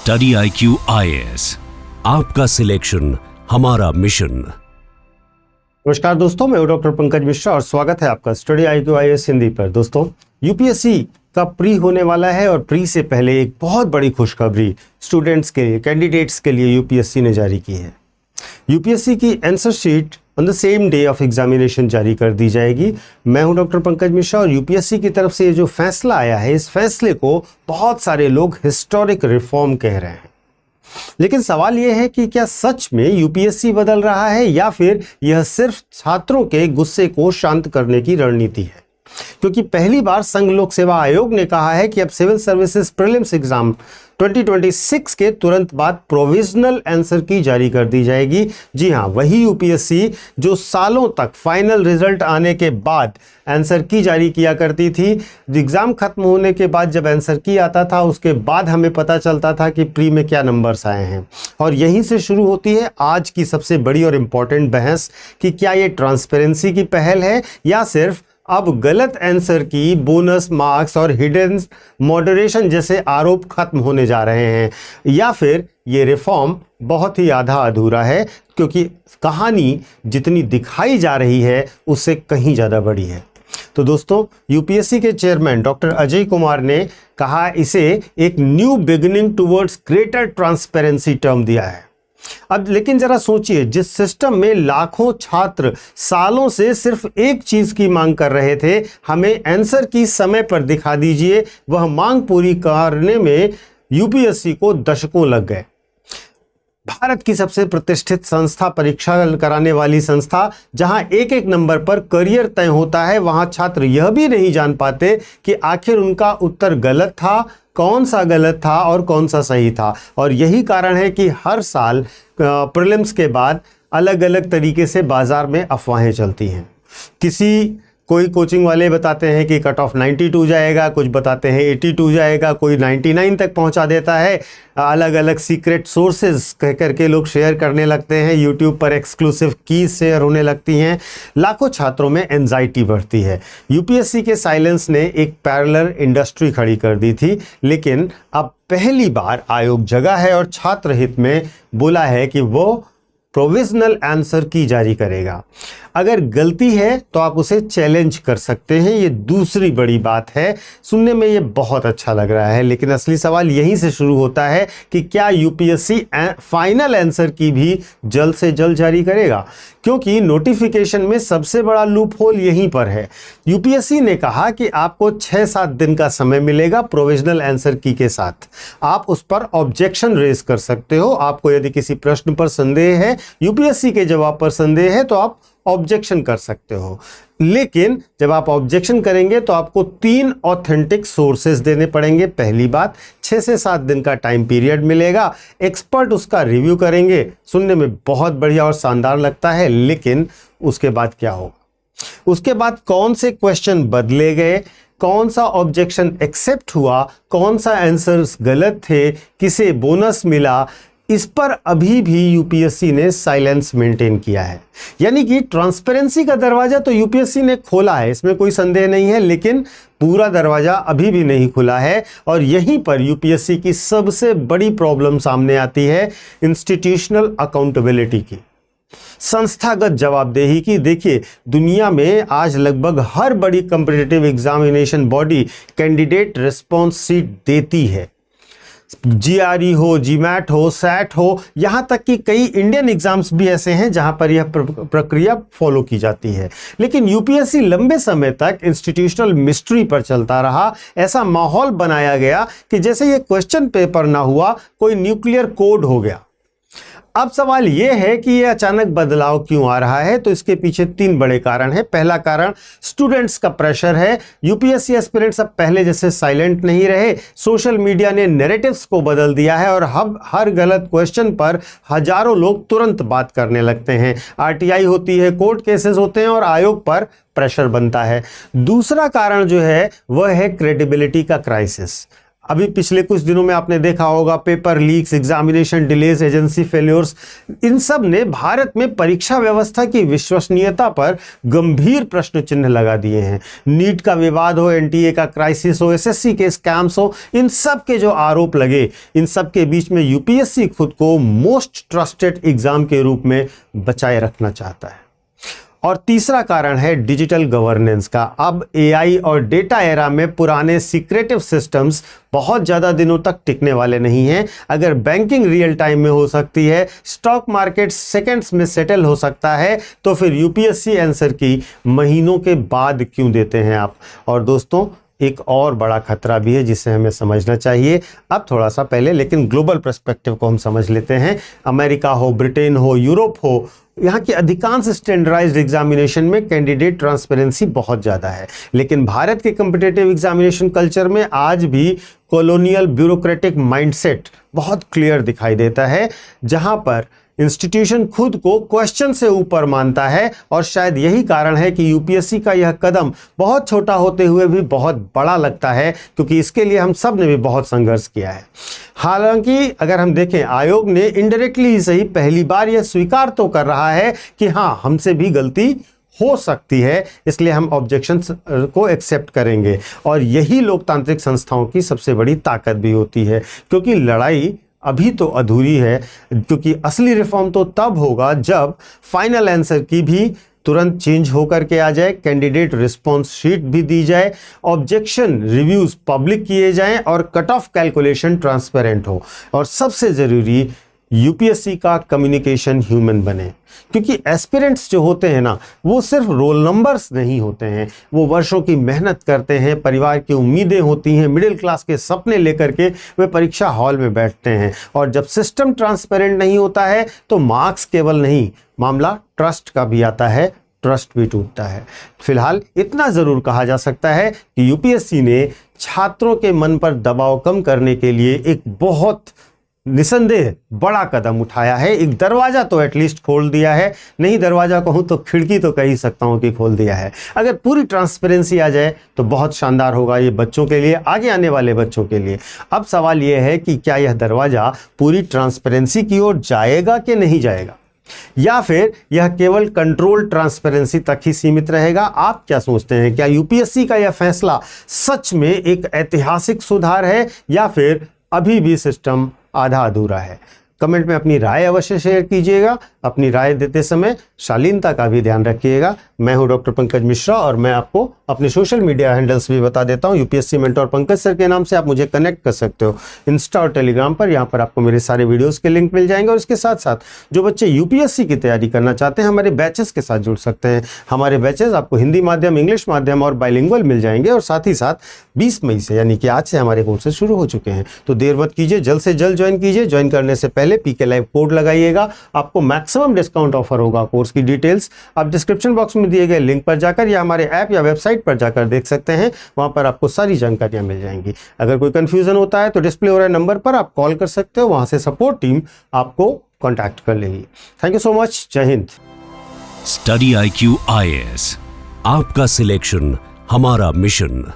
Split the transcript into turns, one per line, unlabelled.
Study IQ IAS, आपका selection हमारा mission.
नमस्कार दोस्तों, मैं डॉक्टर पंकज मिश्रा और स्वागत है आपका स्टडी IQ IAS हिंदी पर। दोस्तों, यूपीएससी का प्री होने वाला है और प्री से पहले एक बहुत बड़ी खुशखबरी स्टूडेंट्स के लिए, कैंडिडेट्स के लिए यूपीएससी ने जारी की है। यूपीएससी की answer sheet on the same day of examination जारी कर दी जाएगी। मैं हूं डॉक्टर पंकज मिश्रा और यूपीएससी की तरफ से ये जो फैसला आया है, इस फैसले को बहुत सारे लोग हिस्टोरिक रिफॉर्म कह रहे हैं। लेकिन सवाल यह है कि क्या सच में यूपीएससी बदल रहा है या फिर यह सिर्फ छात्रों के गुस्से को शांत करने की रणनीति है? क्योंकि पहली बार संघ लोक सेवा आयोग ने कहा है कि अब सिविल सर्विसेज प्रीलिम्स एग्जाम 2026 के तुरंत बाद प्रोविजनल आंसर की जारी कर दी जाएगी। जी हां, वही यूपीएससी जो सालों तक फाइनल रिजल्ट आने के बाद आंसर की जारी किया करती थी। एग्जाम खत्म होने के बाद जब आंसर की आता था, उसके बाद हमें पता चलता था कि प्री में क्या नंबर्स आए हैं। और यहीं से शुरू होती है आज की सबसे बड़ी और इंपॉर्टेंट बहस कि क्या ये ट्रांसपेरेंसी की पहल है या सिर्फ अब गलत आंसर की बोनस मार्क्स और हिडन मॉडरेशन जैसे आरोप खत्म होने जा रहे हैं, या फिर ये रिफॉर्म बहुत ही आधा अधूरा है, क्योंकि कहानी जितनी दिखाई जा रही है उससे कहीं ज़्यादा बड़ी है। तो दोस्तों, यूपीएससी के चेयरमैन डॉक्टर अजय कुमार ने कहा इसे एक new beginning towards greater transparency term दिया है। अब लेकिन जरा सोचिए, जिस सिस्टम में लाखों छात्र सालों से सिर्फ एक चीज की मांग कर रहे थे, हमें आंसर की समय पर दिखा दीजिए, वह मांग पूरी करने में यूपीएससी को दशकों लग गए। भारत की सबसे प्रतिष्ठित संस्था, परीक्षा कराने वाली संस्था, जहां एक एक नंबर पर करियर तय होता है, वहां छात्र यह भी नहीं जान पाते कि आखिर उनका उत्तर गलत था, कौन सा गलत था और कौन सा सही था। और यही कारण है कि हर साल प्रीलिम्स के बाद अलग अलग तरीके से बाजार में अफवाहें चलती हैं। कोई कोचिंग वाले बताते हैं कि कट ऑफ 92 जाएगा, कुछ बताते हैं 82 जाएगा, कोई 99 तक पहुंचा देता है। अलग अलग सीक्रेट सोर्सेज कह करके लोग शेयर करने लगते हैं, यूट्यूब पर एक्सक्लूसिव कीज शेयर होने लगती हैं। लाखों छात्रों में एंजाइटी बढ़ती है। यूपीएससी के साइलेंस ने एक पैरेलल इंडस्ट्री खड़ी कर दी थी, लेकिन अब पहली बार आयोग जगा है और छात्र हित में बोला है कि वो प्रोविजनल आंसर की जारी करेगा। अगर गलती है तो आप उसे चैलेंज कर सकते हैं, ये दूसरी बड़ी बात है। सुनने में ये बहुत अच्छा लग रहा है, लेकिन असली सवाल यहीं से शुरू होता है कि क्या यूपीएससी फाइनल आंसर की भी जल्द से जल्द जारी करेगा? क्योंकि नोटिफिकेशन में सबसे बड़ा लूप होल यहीं पर है। यूपीएससी ने कहा कि आपको 6-7 दिन का समय मिलेगा प्रोविजनल आंसर की के साथ। आप उस पर ऑब्जेक्शन रेज कर सकते हो। आपको यदि किसी प्रश्न पर संदेह है, यूपीएससी के जवाब पर संदेह है, तो आप ऑब्जेक्शन कर सकते हो। लेकिन जब आप ऑब्जेक्शन करेंगे तो आपको 3 ऑथेंटिक सोर्सेज देने पड़ेंगे। पहली बात, 6 से 7 दिन का टाइम पीरियड मिलेगा, एक्सपर्ट उसका रिव्यू करेंगे। सुनने में बहुत बढ़िया और शानदार लगता है, लेकिन उसके बाद क्या होगा? उसके बाद कौन से क्वेश्चन बदले गए, कौन सा ऑब्जेक्शन एक्सेप्ट हुआ, कौन सा आंसर्स गलत थे, किसे बोनस मिला, इस पर अभी भी यूपीएससी ने साइलेंस मेंटेन किया है। यानी कि ट्रांसपेरेंसी का दरवाजा तो यूपीएससी ने खोला है, इसमें कोई संदेह नहीं है, लेकिन पूरा दरवाजा अभी भी नहीं खुला है। और यहीं पर यूपीएससी की सबसे बड़ी प्रॉब्लम सामने आती है, इंस्टीट्यूशनल अकाउंटेबिलिटी की, संस्थागत जवाबदेही की। देखिए, दुनिया में आज लगभग हर बड़ी competitive examination body candidate response sheet देती है। जीआरई हो, जीमैट हो, सैट हो, यहां तक कि कई इंडियन एग्जाम्स भी ऐसे हैं जहां पर यह प्रक्रिया फॉलो की जाती है। लेकिन यूपीएससी लंबे समय तक इंस्टीट्यूशनल मिस्ट्री पर चलता रहा। ऐसा माहौल बनाया गया कि जैसे ये क्वेश्चन पेपर ना हुआ, कोई न्यूक्लियर कोड हो गया। अब सवाल यह है कि यह अचानक बदलाव क्यों आ रहा है? तो इसके पीछे 3 बड़े कारण हैं। पहला कारण स्टूडेंट्स का प्रेशर है। यूपीएससी एस्पिरेंट्स अब पहले जैसे साइलेंट नहीं रहे। सोशल मीडिया ने नैरेटिव्स को बदल दिया है और अब हर गलत क्वेश्चन पर हजारों लोग तुरंत बात करने लगते हैं। आरटीआई होती है, कोर्ट केसेस होते हैं और आयोग पर प्रेशर बनता है। दूसरा कारण जो है वह है क्रेडिबिलिटी का क्राइसिस। अभी पिछले कुछ दिनों में आपने देखा होगा paper leaks, examination delays, agency failures, इन सब ने भारत में परीक्षा व्यवस्था की विश्वसनीयता पर गंभीर प्रश्न चिन्ह लगा दिए हैं। नीट का विवाद हो, एनटीए का क्राइसिस हो, एसएससी के स्कैम्स हो, इन सब के जो आरोप लगे, इन सब के बीच में यूपीएससी खुद को मोस्ट ट्रस्टेड एग्जाम के रूप में बचाए रखना चाहता है। और तीसरा कारण है डिजिटल गवर्नेंस का। अब एआई और डेटा एरा में पुराने सीक्रेटिव सिस्टम्स बहुत ज़्यादा दिनों तक टिकने वाले नहीं हैं। अगर बैंकिंग रियल टाइम में हो सकती है, स्टॉक मार्केट सेकंड्स में सेटल हो सकता है, तो फिर यूपीएससी आंसर की महीनों के बाद क्यों देते हैं आप। और दोस्तों, एक और बड़ा खतरा भी है जिसे हमें समझना चाहिए। अब थोड़ा सा पहले लेकिन ग्लोबल पर्सपेक्टिव को हम समझ लेते हैं। अमेरिका हो, ब्रिटेन हो, यूरोप हो, यहाँ की अधिकांश स्टैंडर्डाइज्ड एग्जामिनेशन में कैंडिडेट ट्रांसपेरेंसी बहुत ज़्यादा है। लेकिन भारत के कम्पिटिटिव एग्जामिनेशन कल्चर में आज भी कॉलोनियल ब्यूरोक्रेटिक माइंडसेट बहुत क्लियर दिखाई देता है, जहाँ पर इंस्टीट्यूशन खुद को क्वेश्चन से ऊपर मानता है। और शायद यही कारण है कि यूपीएससी का यह कदम बहुत छोटा होते हुए भी बहुत बड़ा लगता है, क्योंकि इसके लिए हम सब ने भी बहुत संघर्ष किया है। हालांकि अगर हम देखें, आयोग ने इनडायरेक्टली ही सही पहली बार यह स्वीकार तो कर रहा है कि हाँ, हमसे भी गलती हो सकती है, इसलिए हम ऑब्जेक्शंस को एक्सेप्ट करेंगे। और यही लोकतांत्रिक संस्थाओं की सबसे बड़ी ताकत भी होती है, क्योंकि लड़ाई अभी तो अधूरी है, क्योंकि असली रिफॉर्म तो तब होगा जब फाइनल आंसर की भी तुरंत चेंज होकर के आ जाए, कैंडिडेट रिस्पॉन्स शीट भी दी जाए, ऑब्जेक्शन रिव्यूज पब्लिक किए जाएं और कट ऑफ कैलकुलेशन ट्रांसपेरेंट हो, और सबसे ज़रूरी यूपीएससी का कम्युनिकेशन ह्यूमन बने। क्योंकि एस्पिरेंट्स जो होते हैं ना, वो सिर्फ रोल नंबर्स नहीं होते हैं, वो वर्षों की मेहनत करते हैं, परिवार की उम्मीदें होती हैं, मिडिल क्लास के सपने लेकर के वे परीक्षा हॉल में बैठते हैं। और जब सिस्टम ट्रांसपेरेंट नहीं होता है तो मार्क्स केवल नहीं, मामला ट्रस्ट का भी आता है, ट्रस्ट भी टूटता है। फिलहाल इतना ज़रूर कहा जा सकता है कि यूपीएससी ने छात्रों के मन पर दबाव कम करने के लिए एक बहुत निसंदेह बड़ा कदम उठाया है। एक दरवाज़ा तो एटलीस्ट खोल दिया है, नहीं दरवाज़ा कहूँ तो खिड़की तो कह ही सकता हूँ कि खोल दिया है। अगर पूरी ट्रांसपेरेंसी आ जाए तो बहुत शानदार होगा ये बच्चों के लिए, आगे आने वाले बच्चों के लिए। अब सवाल ये है कि क्या यह दरवाज़ा पूरी ट्रांसपेरेंसी की ओर जाएगा कि नहीं जाएगा, या फिर यह केवल कंट्रोल ट्रांसपेरेंसी तक ही सीमित रहेगा। आप क्या सोचते हैं, क्या यूपीएससी का यह फैसला सच में एक ऐतिहासिक सुधार है, या फिर अभी भी सिस्टम आधा अधूरा है? कमेंट में अपनी राय अवश्य शेयर कीजिएगा। अपनी राय देते समय शालीनता का भी ध्यान रखिएगा। मैं हूं डॉक्टर पंकज मिश्रा और मैं आपको अपने सोशल मीडिया हैंडल्स भी बता देता हूं। यूपीएससी मेंटोर पंकज सर के नाम से आप मुझे कनेक्ट कर सकते हो इंस्टा और टेलीग्राम पर। यहां पर आपको मेरे सारे वीडियोस के लिंक मिल जाएंगे। और इसके साथ साथ जो बच्चे यूपीएससी की तैयारी करना चाहते हैं, हमारे बैचेस के साथ जुड़ सकते हैं। हमारे बैचेस आपको हिंदी माध्यम, इंग्लिश माध्यम और बाइलिंगुअल मिल जाएंगे। और साथ ही साथ 20 मई से, यानी कि आज से हमारे कोर्सेज शुरू हो चुके हैं। तो देर मत कीजिए, जल्द से जल्द ज्वाइन कीजिए। ज्वाइन करने से पहले पीके लाइव कोड लगाइएगा, आपको मैक्सिमम डिस्काउंट ऑफर होगा। कोर्स की डिटेल्स आप डिस्क्रिप्शन बॉक्स में दिए गए लिंक पर जाकर या हमारे ऐप या वेबसाइट पर जाकर देख सकते हैं। वहां पर आपको सारी जानकारियां मिल जाएंगी। अगर कोई कंफ्यूजन होता है तो डिस्प्ले हो रहे नंबर पर आप कॉल कर सकते हो, वहां से सपोर्ट टीम आपको कॉन्टैक्ट कर लेगी। Thank you so much. जय हिंद।
स्टडी IQ IAS, आपका सिलेक्शन हमारा मिशन।